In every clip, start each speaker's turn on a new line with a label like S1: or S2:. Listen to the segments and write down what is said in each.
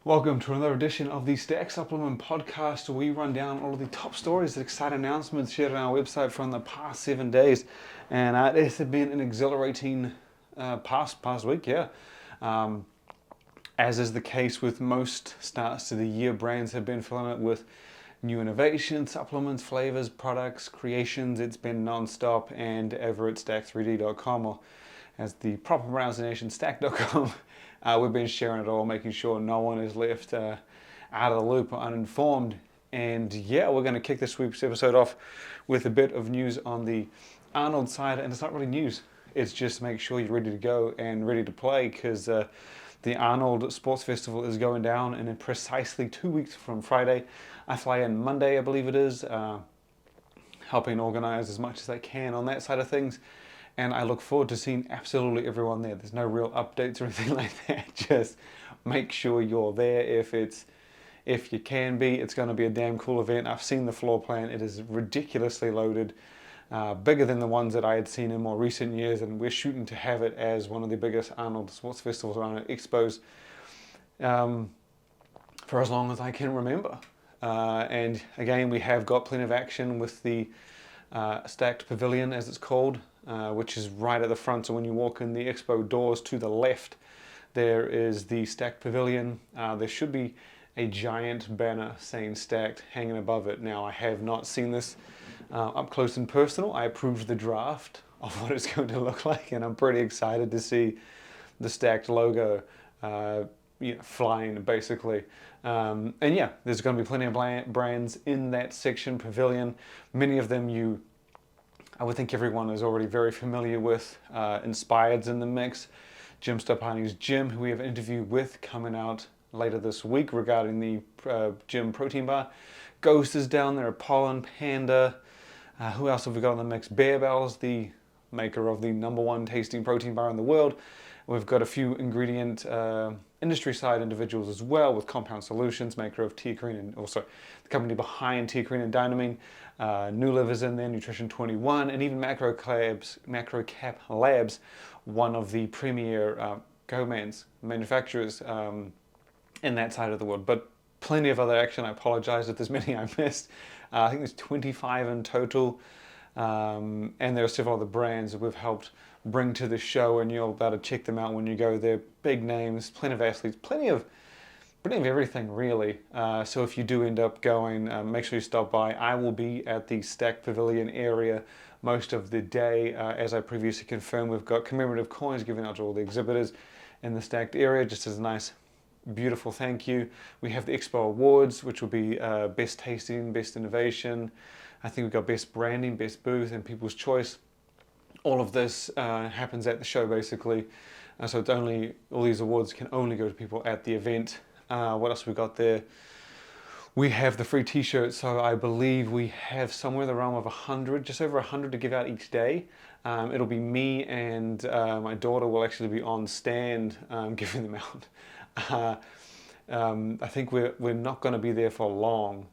S1: Welcome to another edition of the Stack Supplement Podcast, where we run down all of the top stories and exciting announcements shared on our website from the past 7 days. And it has been an exhilarating past week, yeah. As is the case with most starts to the year, brands have been filling it with new innovations, supplements, flavors, products, creations. It's been non-stop, and over at stack3d.com, or as the proper pronunciation, stack.com, we've been sharing it all, making sure no one is left out of the loop or uninformed. And yeah, we're going to kick this week's episode off with a bit of news on the Arnold side, and it's not really news. It's just make sure you're ready to go and ready to play, because the Arnold Sports Festival is going down in precisely 2 weeks from Friday. I fly in Monday, I believe it is, helping organize as much as I can on that side of things. And I look forward to seeing absolutely everyone there. There's no real updates or anything like that. Just make sure you're there if you can be. It's going to be a damn cool event. I've seen the floor plan. It is ridiculously loaded, bigger than the ones that I had seen in more recent years, and we're shooting to have it as one of the biggest Arnold sports festivals around expos for as long as I can remember. And again, we have got plenty of action with the Stacked Pavilion, as it's called, which is right at the front. So when you walk in the expo doors to the left, there is the Stacked Pavilion. There should be a giant banner saying Stacked hanging above it. Now, I have not seen this up close and personal. I approved the draft of what it's going to look like, and I'm pretty excited to see the Stacked logo flying, basically. And yeah, there's going to be plenty of brands in that section, pavilion. Many of them I would think everyone is already very familiar with. Inspired's in the mix. Jim Stopani's Jim, who we have an interview with coming out later this week regarding the Jim protein bar. Ghost is down there, Pollen, Panda. Who else have we got in the mix? Bear Bells, the maker of the #1 tasting protein bar in the world. We've got a few ingredient industry side individuals as well, with Compound Solutions, maker of Teacrine, and also the company behind Teacrine and Dynamine. New Liv is in there, Nutrition21, and even Macrocap Labs, one of the premier co-mans manufacturers in that side of the world. But plenty of other action. I apologize if there's many I missed. I think there's 25 in total, and there are several other brands that we've helped bring to the show, and you'll be able to check them out when you go there. Big names, plenty of athletes, plenty of everything, really. So if you do end up going, make sure you stop by. I will be at the Stack Pavilion area most of the day. As I previously confirmed, we've got commemorative coins given out to all the exhibitors in the Stacked area, just as a nice, beautiful thank you. We have the Expo Awards, which will be Best Tasting, Best Innovation. I think we've got Best Branding, Best Booth, and People's Choice. All of this happens at the show, basically. So it's only, all these awards can only go to people at the event. What else we got there? We have the free t-shirts, so I believe we have somewhere in the realm of 100, just over 100 to give out each day. It'll be me and my daughter will actually be on stand giving them out. I think we're not going to be there for long.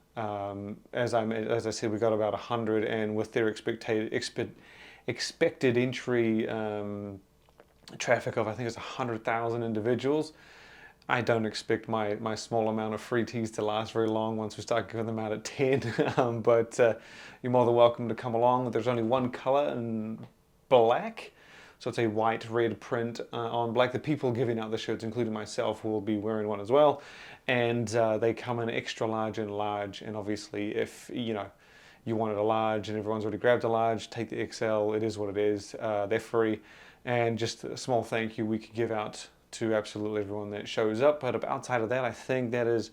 S1: As I said, we got about 100, and with their expected entry traffic of, I think it's 100,000 individuals, I don't expect my small amount of free teas to last very long once we start giving them out at 10. But you're more than welcome to come along. There's only one color in black, so it's a white red print on black. The people giving out the shirts, including myself, will be wearing one as well, and they come in extra large and large. And obviously, if you wanted a large and everyone's already grabbed a large, take the XL. It is what it is. They're free, and just a small thank you we could give out to absolutely everyone that shows up. But outside of that, I think that is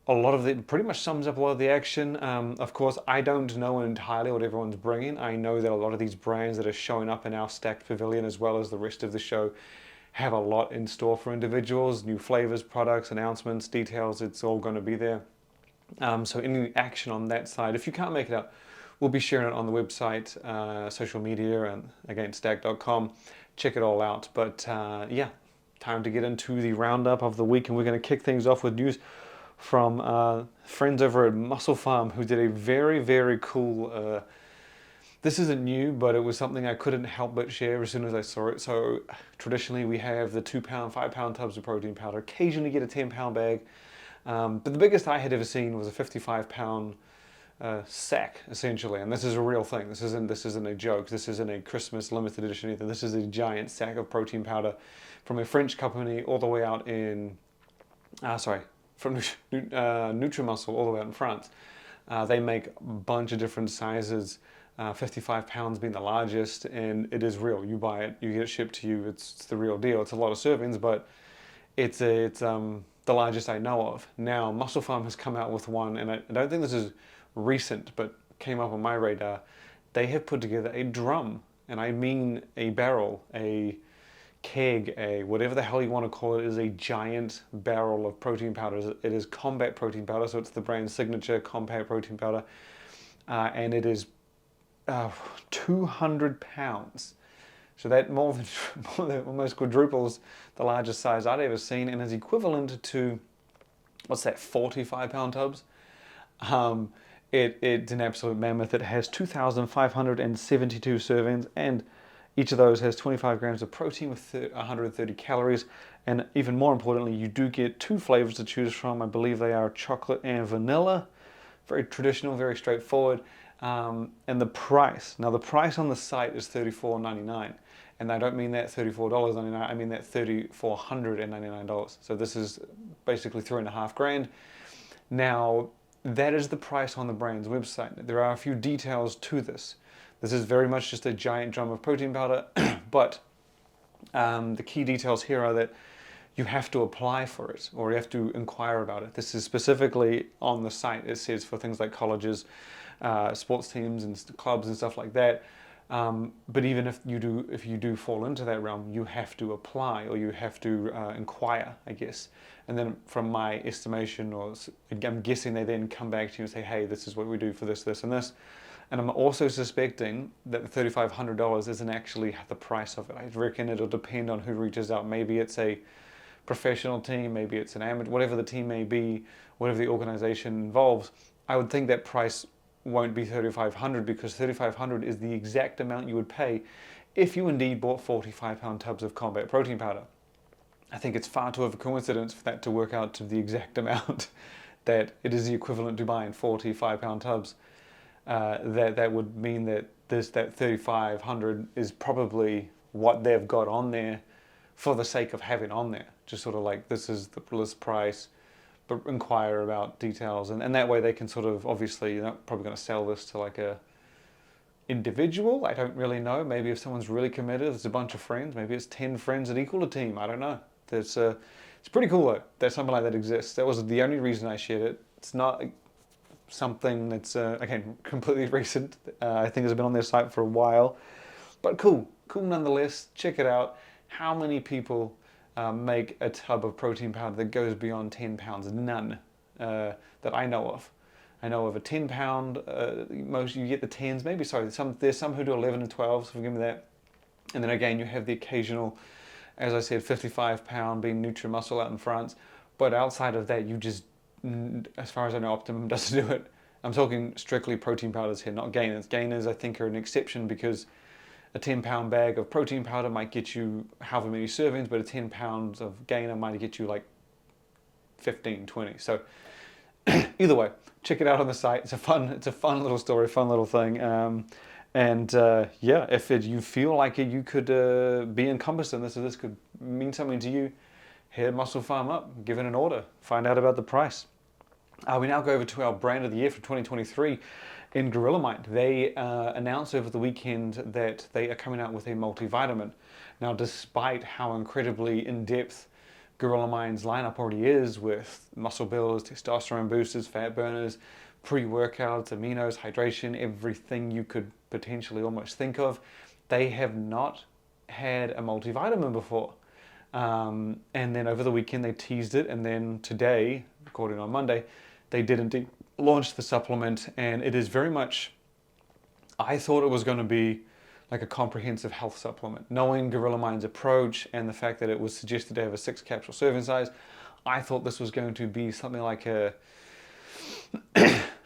S1: a lot of it. Pretty much sums up a lot of the action. Of course, I don't know entirely what everyone's bringing. I know that a lot of these brands that are showing up in our Stacked Pavilion, as well as the rest of the show, have a lot in store for individuals. New flavors, products, announcements, details. It's all going to be there. So any action on that side, if you can't make it out, we'll be sharing it on the website, social media, and again, stack.com. Check it all out. But yeah, time to get into the roundup of the week, and we're going to kick things off with news from friends over at MusclePharm, who did a very, very cool This isn't new, but it was something I couldn't help but share as soon as I saw it. So traditionally we have the 2-pound, 5-pound tubs of protein powder, occasionally get a 10-pound bag. But the biggest I had ever seen was a 55-pound sack, essentially. And this is a real thing. This isn't a joke. This isn't a Christmas limited edition either. This is a giant sack of protein powder from a French company all the way out in, from Nutrimuscle all the way out in France. They make a bunch of different sizes, 55 pounds being the largest, and it is real. You buy it, you get it shipped to you, it's the real deal. It's a lot of servings, but it's the largest I know of. Now, MusclePharm has come out with one, and I don't think this is recent, but came up on my radar. They have put together a drum, and I mean a barrel, a keg, a whatever the hell you want to call it. Is a giant barrel of protein powder. It is combat protein powder, so it's the brand signature combat protein powder, and it is 200 pounds. So that more than almost quadruples the largest size I'd ever seen, and is equivalent to, what's that, 45-pound tubs. It's an absolute mammoth. It has 2,572 servings, and each of those has 25 grams of protein with 130 calories. And even more importantly, you do get 2 flavors to choose from. I believe they are chocolate and vanilla. Very traditional, very straightforward. And the price, now the price on the site is $34.99. And I don't mean that $34.99, I mean that $3,499. So this is basically $3,500. Now, that is the price on the brand's website. There are a few details to this. This is very much just a giant drum of protein powder, but the key details here are that you have to apply for it, or you have to inquire about it. This is specifically on the site. It says for things like colleges, sports teams and clubs and stuff like that. But even if you do fall into that realm, you have to apply, or you have to inquire, I guess. And then from my estimation, or I'm guessing, they then come back to you and say, hey, this is what we do for this, this, and this. And I'm also suspecting that the $3,500 isn't actually the price of it. I reckon it'll depend on who reaches out. Maybe it's a professional team, maybe it's an amateur, whatever the team may be, whatever the organization involves. I would think that price won't be $3,500, because $3,500 is the exact amount you would pay if you indeed bought 45-pound tubs of combat protein powder. I think it's far too of a coincidence for that to work out to the exact amount that it is the equivalent to buying 45-pound tubs. That would mean that that $3,500 is probably what they've got on there for the sake of having on there. Just sort of like, this is the list price, but inquire about details, and that way they can sort of, obviously you're not probably going to sell this to like a individual. I don't really know. Maybe if someone's really committed, it's a bunch of friends, maybe it's 10 friends that equal a team. I don't know. It's pretty cool though that something like that exists. That was the only reason I shared it. It's not something that's again completely recent. I think it's been on their site for a while, but cool nonetheless. Check it out. How many people make a tub of protein powder that goes beyond 10 pounds? None that I know of. I know of a 10-pound. Most you get the 10s, maybe. Sorry, there's some who do 11 and 12. So forgive me that. And then again, you have the occasional, as I said, 55-pound being Nutrimuscle out in France. But outside of that, you just, as far as I know, Optimum doesn't do it. I'm talking strictly protein powders here, not gainers. Gainers, I think, are an exception, because a 10-pound bag of protein powder might get you however many servings, but a 10 pounds of gainer might get you like 15, 20. So either way, check it out on the site. It's a fun little story, fun little thing. Yeah, if you feel like you could be encompassed in this, or this could mean something to you, hit MusclePharm up, give it an order, find out about the price. We now go over to our brand of the year for 2023 in Gorilla Mind. They announced over the weekend that they are coming out with a multivitamin. Now, despite how incredibly in-depth Gorilla Mind's lineup already is, with muscle builders, testosterone boosters, fat burners, pre-workouts, aminos, hydration, everything you could potentially almost think of, they have not had a multivitamin before. And then over the weekend they teased it, and then today, recording on Monday, they did indeed launch the supplement, and it is very much, I thought it was going to be like a comprehensive health supplement. Knowing Gorilla Mind's approach and the fact that it was suggested to have a 6-capsule serving size, I thought this was going to be something like a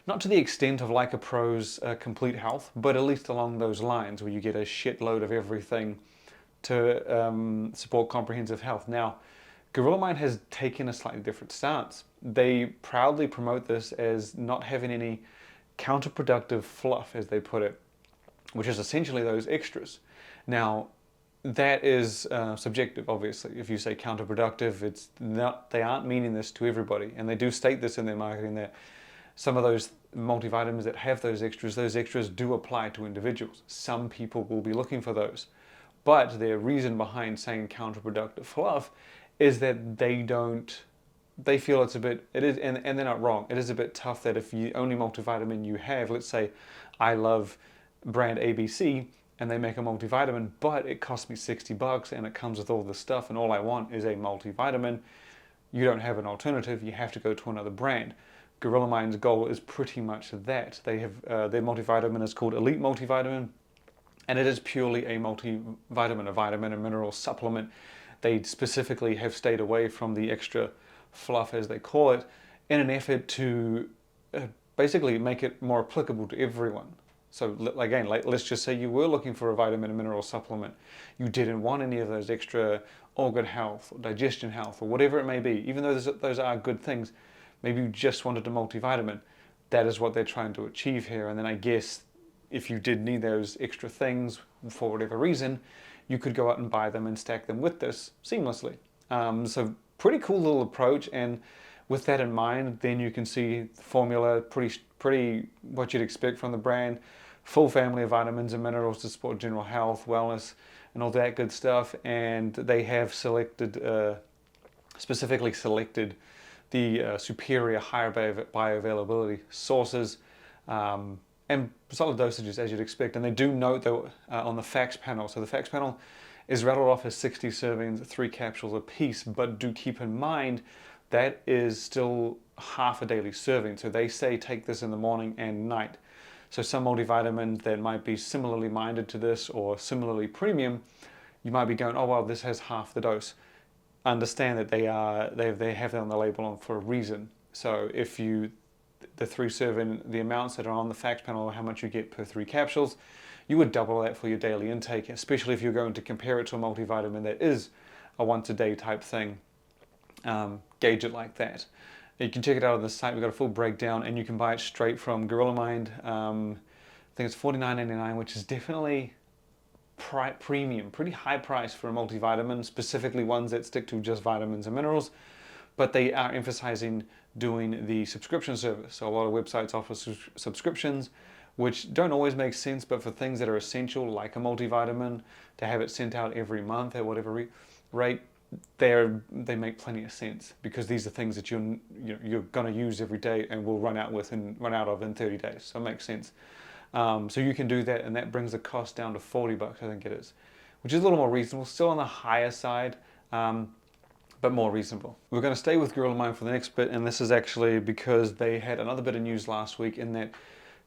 S1: Not to the extent of like a Pro's Complete Health, but at least along those lines where you get a shitload of everything to support comprehensive health. Now, Gorilla Mind has taken a slightly different stance. They proudly promote this as not having any counterproductive fluff, as they put it, which is essentially those extras. Now, that is subjective, obviously. If you say counterproductive, it's not, they aren't meaning this to everybody, and they do state this in their marketing that some of those multivitamins that have those extras do apply to individuals. Some people will be looking for those. But their reason behind saying counterproductive fluff is that they feel it's a bit, and they're not wrong, it is a bit tough that if the only multivitamin you have, let's say I love brand ABC and they make a multivitamin, but it costs me $60 and it comes with all this stuff and all I want is a multivitamin, you don't have an alternative, you have to go to another brand. Gorilla Mind's goal is pretty much that. They have their multivitamin is called Elite Multivitamin, and it is purely a multivitamin, a vitamin and mineral supplement. They specifically have stayed away from the extra fluff, as they call it, in an effort to basically make it more applicable to everyone. So again, let's just say you were looking for a vitamin and mineral supplement. You didn't want any of those extra organ health or digestion health or whatever it may be. Even though those are good things, maybe you just wanted a multivitamin. That is what they're trying to achieve here. And then I guess if you did need those extra things for whatever reason, you could go out and buy them and stack them with this seamlessly. So pretty cool little approach, and with that in mind, then you can see the formula, pretty what you'd expect from the brand. Full family of vitamins and minerals to support general health, wellness, and all that good stuff. And they have specifically selected the superior, higher bioavailability sources, and solid dosages as you'd expect. And they do note though on the facts panel, so the facts panel is rattled off as 60 servings, 3 capsules a piece, but do keep in mind that is still half a daily serving. So they say take this in the morning and night. So some multivitamins that might be similarly minded to this or similarly premium, you might be going, oh well, this has half the dose. Understand that they have that on the label for a reason. So if the 3 serving, the amounts that are on the facts panel, how much you get per 3 capsules, you would double that for your daily intake, especially if you're going to compare it to a multivitamin that is a once a day type thing. Gauge it like that. You can check it out on the site. We've got a full breakdown, and you can buy it straight from Gorilla Mind. I think it's $49.99, which is definitely premium, pretty high price for a multivitamin, specifically ones that stick to just vitamins and minerals. But they are emphasizing doing the subscription service. So a lot of websites offer subscriptions, which don't always make sense, but for things that are essential, like a multivitamin, to have it sent out every month at whatever rate, they make plenty of sense, because these are things that you're going to use every day and will run out of in 30 days. So it makes sense. So you can do that, and that brings the cost down to $40, I think it is, which is a little more reasonable, still on the higher side, but more reasonable. We're going to stay with Gorilla Mind for the next bit, and this is actually because they had another bit of news last week in that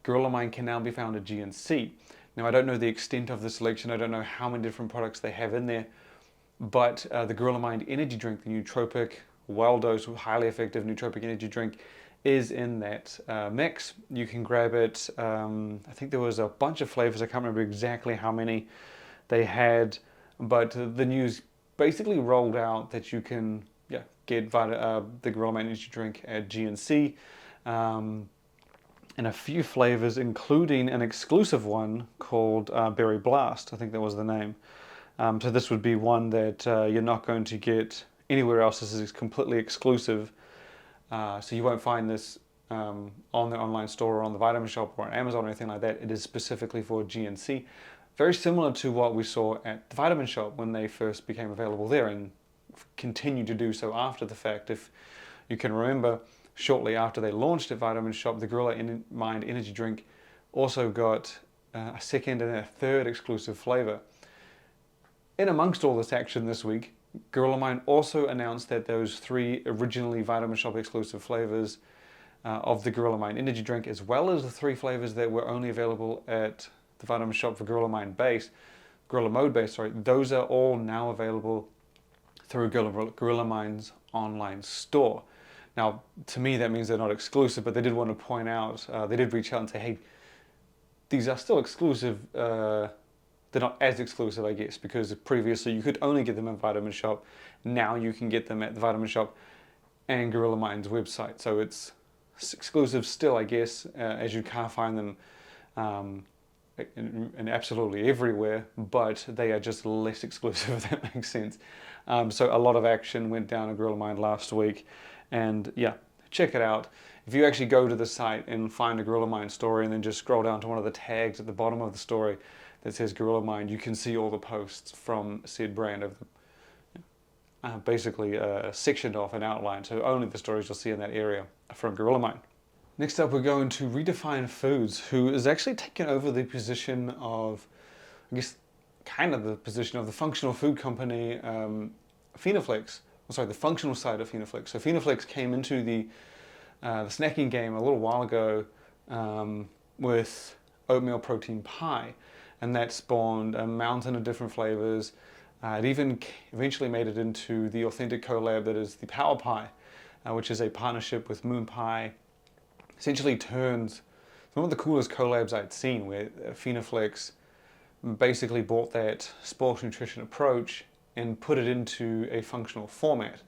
S1: Gorilla Mind can now be found at GNC. Now, I don't know the extent of the selection, I don't know how many different products they have in there, but the Gorilla Mind energy drink, the nootropic, well-dosed, highly effective nootropic energy drink, is in that mix. You can grab it, I think there was a bunch of flavors, I can't remember exactly how many they had, but the news basically rolled out that you can get the Gorilla Mind energy drink at GNC, in a few flavors, including an exclusive one called Berry Blast, I think that was the name. So this would be one that you're not going to get anywhere else. This is completely exclusive. So you won't find this on the online store or on the Vitamin Shop or on Amazon or anything like that. It is specifically for GNC. Very similar to what we saw at the Vitamin Shop when they first became available there, and continue to do so after the fact. If you can remember, shortly after they launched at Vitamin Shop, the Gorilla Mind energy drink also got a second and a third exclusive flavor. In amongst all this action this week, Gorilla Mind also announced that those 3 originally Vitamin Shop exclusive flavors of the Gorilla Mind energy drink, as well as the 3 flavors that were only available at the Vitamin Shop for Gorilla Mode base, those are all now available through Gorilla Mind's online store. Now, to me, that means they're not exclusive, but they did want to point out, they did reach out and say, hey, these are still exclusive. They're not as exclusive, I guess, because previously you could only get them in Vitamin Shop. Now you can get them at the Vitamin Shop and Gorilla Mind's website. So it's exclusive still, I guess, as you can't find them in absolutely everywhere, but they are just less exclusive, if that makes sense. So a lot of action went down at Gorilla Mind last week, and yeah, check it out. If you actually go to the site and find a Gorilla Mind story and then just scroll down to one of the tags at the bottom of the story that says Gorilla Mind, you can see all the posts from said brand of basically sectioned off and outlined, so only the stories you'll see in that area are from Gorilla Mind. Next up, we're going to Redefine Foods, who is actually taking over the position of, I guess, kind of the position of the functional food company Phenoflex. Sorry, the functional side of Phenoflex. So Phenoflex came into the snacking game a little while ago with oatmeal protein pie, and that spawned a mountain of different flavors. It even eventually made it into the authentic collab that is the Power Pie, which is a partnership with Moon Pie. Essentially turns one of the coolest collabs I'd seen, where Phenoflex basically bought that sports nutrition approach and put it into a functional format,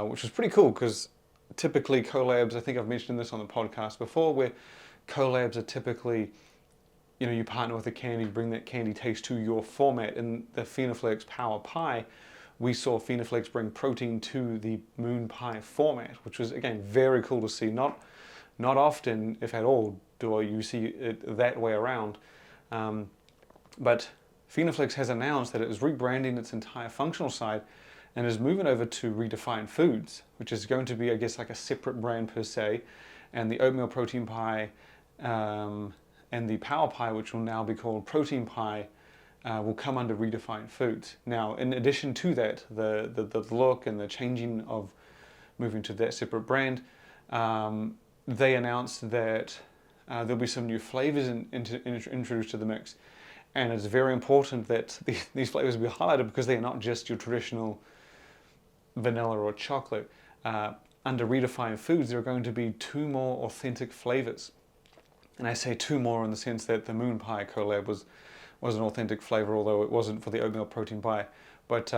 S1: which was pretty cool, because typically collabs, I think I've mentioned this on the podcast before, where collabs are typically, you partner with a candy, bring that candy taste to your format. In the Phenoflex Power Pie, we saw Phenoflex bring protein to the Moon Pie format, which was, again, very cool to see. Not often, if at all, do you see it that way around. But Phenoflex has announced that it is rebranding its entire functional side and is moving over to Redefine Foods, which is going to be, I guess, like a separate brand per se. And the oatmeal protein pie and the Power Pie, which will now be called Protein Pie, will come under Redefine Foods. Now, in addition to that, the look and the changing of moving to that separate brand, they announced that there'll be some new flavors introduced to the mix. And it's very important that these flavors be highlighted, because they are not just your traditional vanilla or chocolate. Under Redefine Foods, there are going to be 2 more authentic flavors. And I say 2 more in the sense that the Moon Pie collab was an authentic flavor, although it wasn't for the oatmeal protein pie. But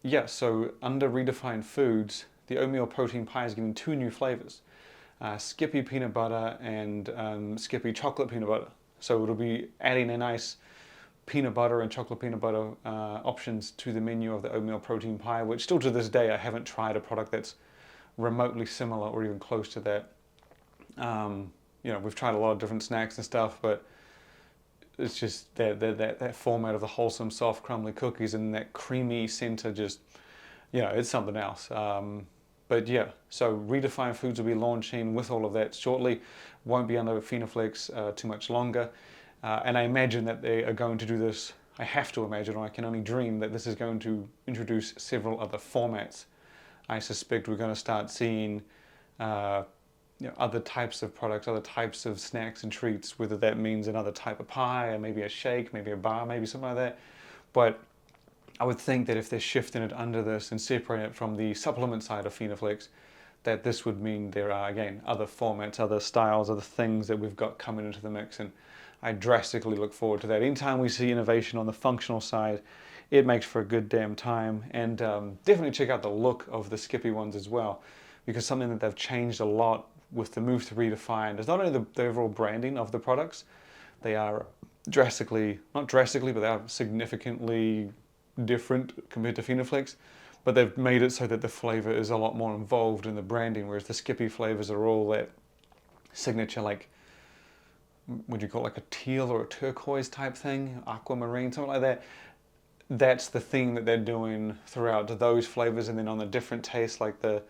S1: yeah, so under Redefine Foods, the oatmeal protein pie is getting 2 new flavors. Skippy peanut butter and Skippy chocolate peanut butter. So it'll be adding a nice peanut butter and chocolate peanut butter options to the menu of the oatmeal protein pie, which still to this day I haven't tried a product that's remotely similar or even close to that. We've tried a lot of different snacks and stuff, but it's just that format of the wholesome, soft, crumbly cookies and that creamy center, just, it's something else. But yeah, so Redefine Foods will be launching with all of that shortly. Won't be under Phenoflex too much longer. And I imagine that they are going to do this. I have to imagine, or I can only dream, that this is going to introduce several other formats. I suspect we're going to start seeing other types of products, other types of snacks and treats, whether that means another type of pie, or maybe a shake, maybe a bar, maybe something like that. But I would think that if they're shifting it under this and separating it from the supplement side of Phenoflex, that this would mean there are, again, other formats, other styles, other things that we've got coming into the mix. And I drastically look forward to that. Anytime we see innovation on the functional side, it makes for a good damn time. And definitely check out the look of the Skippy ones as well, because something that they've changed a lot with the move to Redefine is not only the overall branding of the products, they are not drastically, but they are significantly different compared to Phenoflex, but they've made it so that the flavor is a lot more involved in the branding, whereas the Skippy flavors are all that signature, like, would you call it like a teal or a turquoise type thing, aquamarine, something like that. That's the thing that they're doing throughout those flavors, and then on the different tastes, like the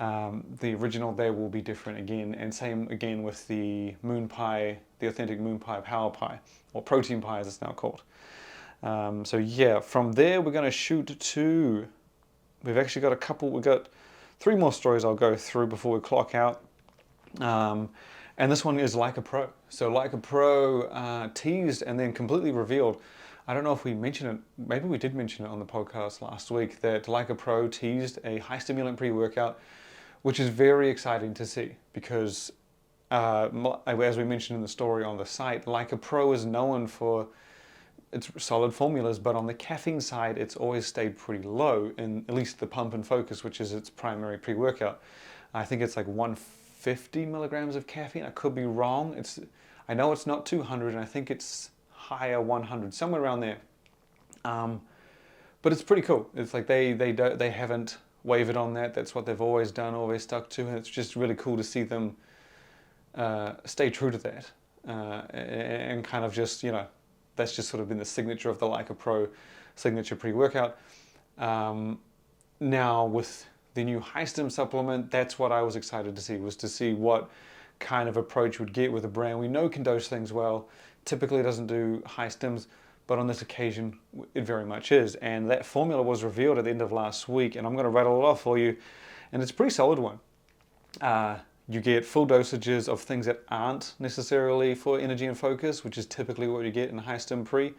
S1: original, there will be different again, and same again with the Moon Pie, the authentic Moon Pie Power Pie, or Protein Pie as it's now called. So yeah, from there we're going to shoot to, we've actually got we've got 3 more stories I'll go through before we clock out. And this one is Leica Pro. So Leica Pro teased and then completely revealed, I don't know if we mentioned it, maybe we did mention it on the podcast last week, that Leica Pro teased a high stimulant pre-workout which is very exciting to see because, as we mentioned in the story on the site, Lyca Pro is known for its solid formulas, but on the caffeine side, it's always stayed pretty low, in at least the Pump and Focus, which is its primary pre-workout. I think it's like 150 milligrams of caffeine. I could be wrong. I know it's not 200, and I think it's higher 100, somewhere around there. But it's pretty cool. It's like they haven't wavered on that. That's what they've always done, always stuck to, and it's just really cool to see them stay true to that, and kind of just, you know, that's just sort of been the signature of the Lyca Pro signature pre-workout. Now with the new high stim supplement, that's what I was excited to see, was to see what kind of approach we'd get with a brand we know can dose things well. Typically doesn't do high stims, but on this occasion it very much is. And that formula was revealed at the end of last week, and I'm going to rattle it off for you, and it's a pretty solid one. You get full dosages of things that aren't necessarily for energy and focus, which is typically what you get in high stim pre.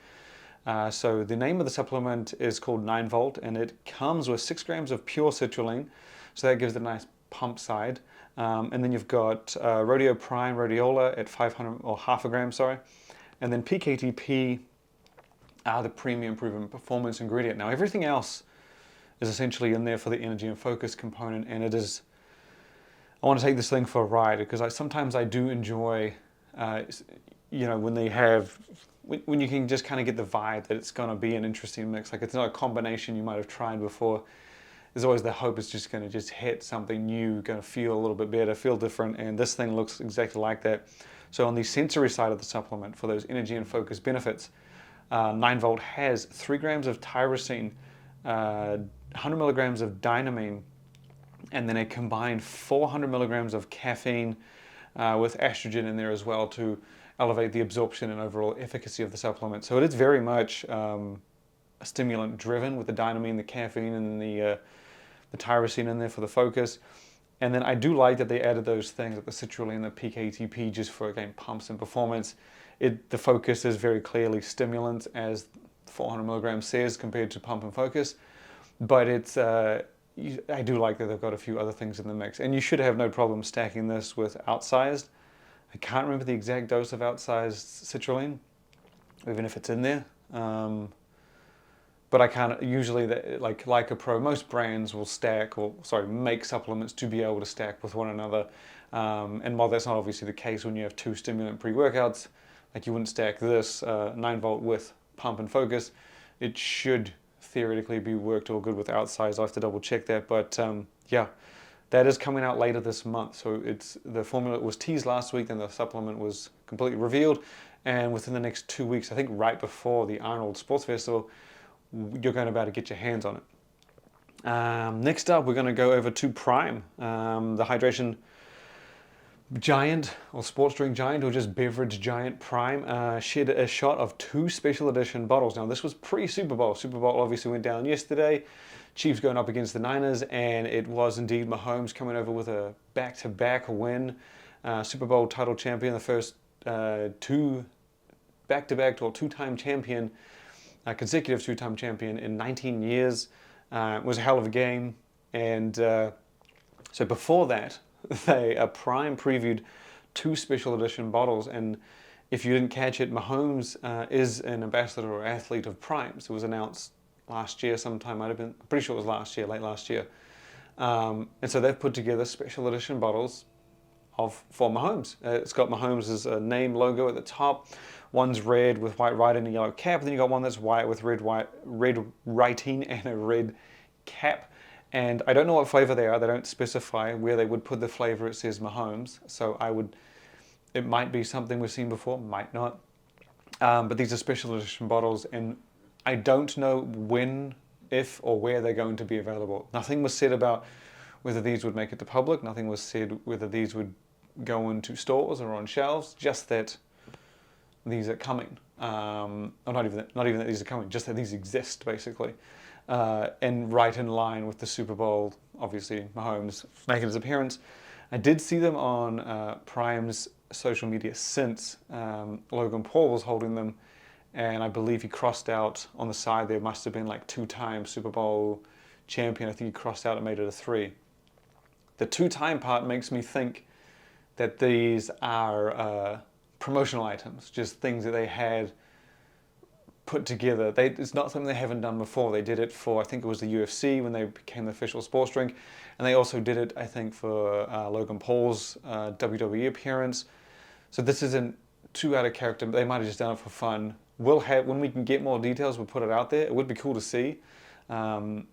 S1: So the name of the supplement is called 9 Volt, and it comes with 6 grams of pure citrulline, so that gives it a nice pump side. And then you've got Rodeo Prime Rhodiola at 500, or half a gram, sorry. And then PKTP, the premium proven performance ingredient. Now everything else is essentially in there for the energy and focus component, and it is, I want to take this thing for a ride, because sometimes I do enjoy, you know, when you can just kind of get the vibe that it's going to be an interesting mix. Like, it's not a combination you might have tried before. There's always the hope it's just going to just hit something new, going to feel a little bit better, feel different, and this thing looks exactly like that. So on the sensory side of the supplement, for those energy and focus benefits, 9 Volt has 3 grams of tyrosine, 100 milligrams of dynamine, and then a combined 400 milligrams of caffeine with estrogen in there as well to elevate the absorption and overall efficacy of the supplement. So it is very much stimulant driven, with the dynamine, the caffeine, and the tyrosine in there for the focus. And then I do like that they added those things like the citrulline and the PKTP just for, again, pumps and performance. The focus is very clearly stimulant, as 400 milligrams says, compared to Pump and Focus. But it's I do like that they've got a few other things in the mix, and you should have no problem stacking this with outsized. I can't remember the exact dose of outsized citrulline, even if it's in there. But I can't, usually, like Lyca Pro, most brands will make supplements to be able to stack with one another. And while that's not obviously the case when you have 2 stimulant pre-workouts, like you wouldn't stack this 9 Volt with Pump and Focus, it should theoretically be worked all good with outsized. I'll have to double check that, but yeah, that is coming out later this month. So the formula was teased last week, then the supplement was completely revealed, and within the next 2 weeks, I think right before the Arnold Sports Festival, you're going to be able to get your hands on it. Next up, we're going to go over to Prime, the hydration giant, or sports drink giant, or just beverage giant. Prime shared a shot of 2 special edition bottles. Now this was pre-Super Bowl. Super Bowl obviously went down yesterday. Chiefs going up against the Niners, and it was indeed Mahomes coming over with a back-to-back win. Super Bowl title champion, the first 2 back-to-back, or 2-time champion, consecutive 2-time champion in 19 years. It was a hell of a game. And so before that, Prime previewed 2 special edition bottles, and if you didn't catch it, Mahomes is an ambassador or athlete of Prime's. It was announced last year sometime, might have been, I'm pretty sure it was last year, late last year. And so they've put together special edition bottles for Mahomes. It's got Mahomes' name logo at the top. One's red with white writing and a yellow cap, and then you got one that's white with red writing and a red cap. And I don't know what flavor they are. They don't specify where they would put the flavor. It says Mahomes, so it might be something we've seen before, might not. But these are special edition bottles, and I don't know when, if, or where they're going to be available. Nothing was said about whether these would make it to public. Nothing was said whether these would go into stores or on shelves. Just that these are coming. Or not even that these are coming. Just that these exist, basically. And right in line with the Super Bowl, obviously Mahomes making his appearance. I did see them on Prime's social media since. Logan Paul was holding them, and I believe he crossed out on the side there. Must have been like 2-time Super Bowl champion. I think he crossed out and made it a 3. The 2-time part makes me think that these are promotional items, just things that they had put together. It's not something they haven't done before. They did it for, I think it was the UFC when they became the official sports drink, and they also did it, I think, for Logan Paul's WWE appearance. So this isn't too out of character. They might have just done it for fun. We'll have, when we can get more details, we'll put it out there. It would be cool to see. And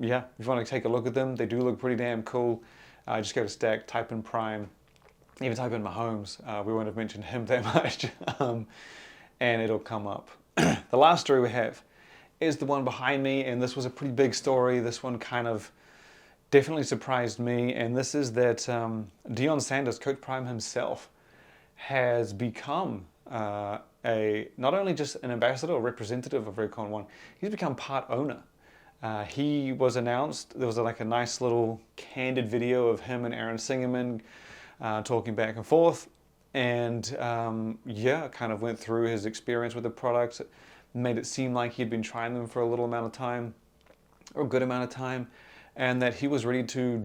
S1: yeah, if you want to take a look at them, they do look pretty damn cool. Just go to Stack, type in Prime, even type in Mahomes. We won't have mentioned him that much, and it'll come up. The last story we have is the one behind me, and this was a pretty big story. This one kind of definitely surprised me, and this is that Deion Sanders, Coach Prime himself, has become not only just an ambassador or representative of Redcon1, he's become part owner. He was announced, there was like a nice little candid video of him and Aaron Singerman talking back and forth, and yeah, kind of went through his experience with the products, made it seem like he'd been trying them for a little amount of time, or a good amount of time, and that he was ready to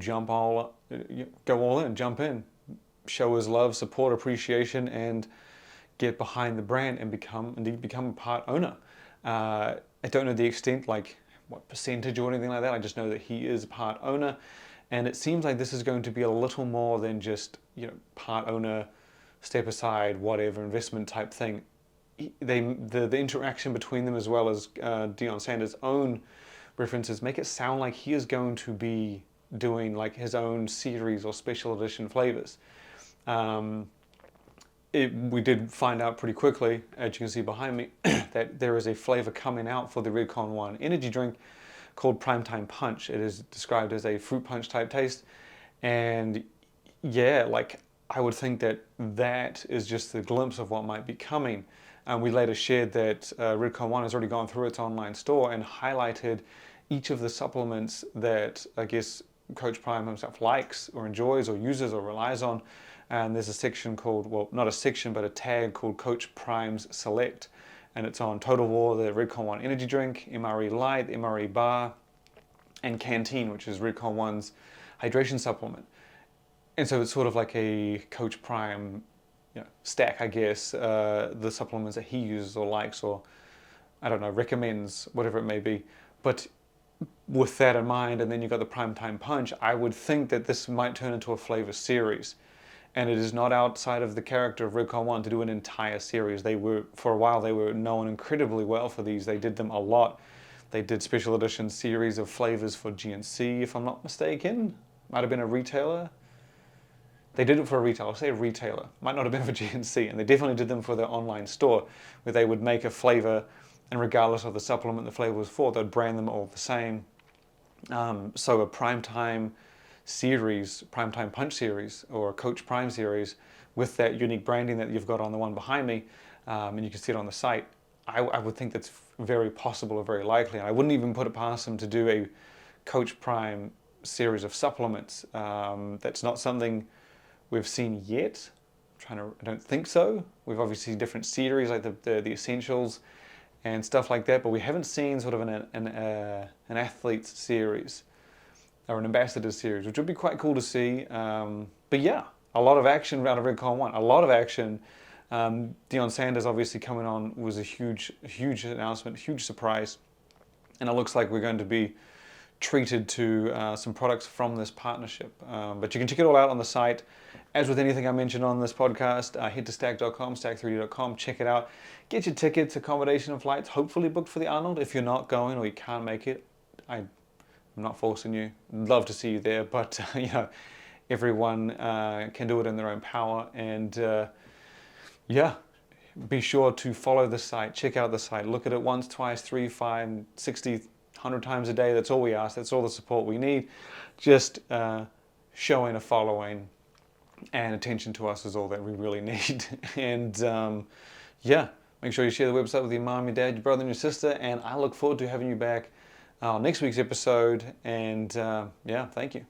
S1: go all in, jump in, show his love, support, appreciation, and get behind the brand and become a part owner. I don't know the extent, like what percentage or anything like that. I just know that he is a part owner, and it seems like this is going to be a little more than just, you know, part owner, step aside, whatever, investment type thing. The interaction between them, as well as Deion Sanders' own references, make it sound like he is going to be doing like his own series or special edition flavors. We did find out pretty quickly, as you can see behind me, that there is a flavor coming out for the Redcon1 energy drink called Primetime Punch. It is described as a fruit punch type taste, and yeah, like I would think that that is just the glimpse of what might be coming. And we later shared that Redcon1 has already gone through its online store and highlighted each of the supplements that I guess Coach Prime himself likes or enjoys or uses or relies on. And there's a section called, well, not a section, but a tag called Coach Prime's Select. And it's on Total War, the Redcon1 energy drink, MRE Light, MRE Bar, and Canteen, which is Redcon1's hydration supplement. And so it's sort of like a Coach Prime, you know, stack, I guess, the supplements that he uses or likes, or I don't know, recommends, whatever it may be. But with that in mind, and then you've got the Primetime Punch, I would think that this might turn into a flavor series. And it is not outside of the character of Redcon1 to do an entire series. They were, for a while, they were known incredibly well for these. They did them a lot. They did special edition series of flavors for GNC, if I'm not mistaken. Might have been a retailer. They did it for a retailer, I'll say a retailer. Might not have been for GNC, and they definitely did them for their online store, where they would make a flavor, and regardless of the supplement the flavor was for, they'd brand them all the same. So a Primetime series, Primetime Punch series, or a Coach Prime series, with that unique branding that you've got on the one behind me, and you can see it on the site, I would think that's very possible or very likely. And I wouldn't even put it past them to do a Coach Prime series of supplements. That's not something we've seen yet. I don't think so. We've obviously seen different series like the Essentials and stuff like that, but we haven't seen sort of an athlete's series or an ambassador series, which would be quite cool to see. But yeah, a lot of action out of Redcon1, a lot of action. Deion Sanders obviously coming on was a huge announcement, huge surprise, and it looks like we're going to be treated to some products from this partnership. But you can check it all out on the site. As with anything I mentioned on this podcast, head to stack.com, stack3d.com, check it out. Get your tickets, accommodation and flights, hopefully booked for the Arnold. If you're not going or you can't make it, I'm not forcing you. I'd love to see you there, but you know, everyone can do it in their own power. And yeah, be sure to follow the site, check out the site, look at it once, twice, 3, 5, 60, 100 times a day. That's all we ask. That's all the support we need. Just showing a following and attention to us is all that we really need. And yeah, make sure you share the website with your mom, your dad, your brother and your sister, and I look forward to having you back next week's episode. And yeah, thank you.